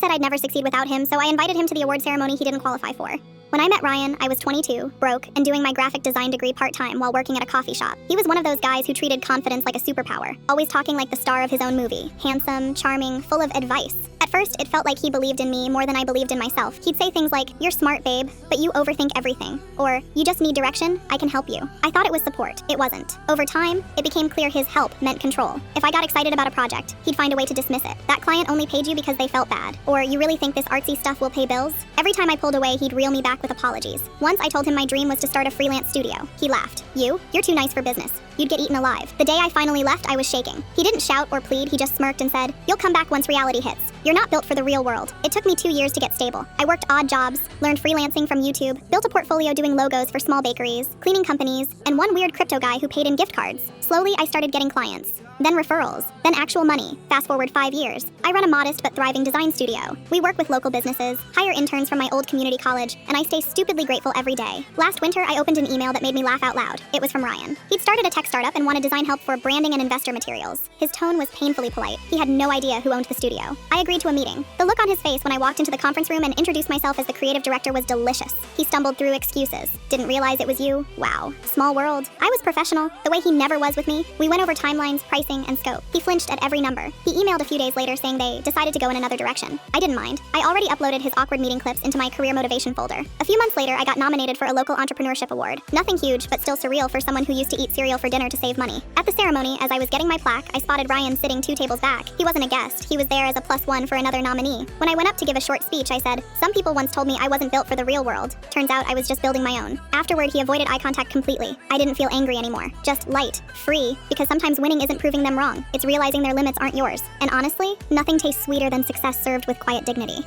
said I'd never succeed without him, so I invited him to the award ceremony he didn't qualify for. When I met Ryan, I was 22, broke, and doing my graphic design degree part-time while working at a coffee shop. He was one of those guys who treated confidence like a superpower, always talking like the star of his own movie. Handsome, charming, full of advice. At first, it felt like he believed in me more than I believed in myself. He'd say things like, "You're smart, babe, but you overthink everything," or "You just need direction, I can help you." I thought it was support. It wasn't. Over time, it became clear his help meant control. If I got excited about a project, he'd find a way to dismiss it. "That client only paid you because they felt bad," or "You really think this artsy stuff will pay bills?" Every time I pulled away, he'd reel me back with apologies. Once I told him my dream was to start a freelance studio. He laughed. You're too nice for business. You'd get eaten alive." The day I finally left, I was shaking. He didn't shout or plead, he just smirked and said, "You'll come back once reality hits. You're not built for the real world." It took me 2 years to get stable. I worked odd jobs, learned freelancing from YouTube, built a portfolio doing logos for small bakeries, cleaning companies, and one weird crypto guy who paid in gift cards. Slowly, I started getting clients, then referrals, then actual money. Fast forward 5 years. I run a modest but thriving design studio. We work with local businesses, hire interns from my old community college, and I stay stupidly grateful every day. Last winter, I opened an email that made me laugh out loud. It was from Ryan. He'd started a tech startup and wanted design help for branding and investor materials. His tone was painfully polite. He had no idea who owned the studio. I agreed to a meeting. The look on his face when I walked into the conference room and introduced myself as the creative director was delicious. He stumbled through excuses. "Didn't realize it was you." Wow. Small world. I was professional, the way he never was with me. We went over timelines, pricing, and scope. He flinched at every number. He emailed a few days later saying they decided to go in another direction. I didn't mind. I already uploaded his awkward meeting clips into my career motivation folder. A few months later, I got nominated for a local entrepreneurship award. Nothing huge, but still surreal for someone who used to eat cereal for dinner to save money. At the ceremony, as I was getting my plaque, I spotted Ryan sitting 2 tables back. He wasn't a guest. He was there as a +1 for another nominee. When I went up to give a short speech, I said, "Some people once told me I wasn't built for the real world. Turns out I was just building my own." Afterward, he avoided eye contact completely. I didn't feel angry anymore. Just light, free, because sometimes winning isn't proving them wrong. It's realizing their limits aren't yours. And honestly, nothing tastes sweeter than success served with quiet dignity.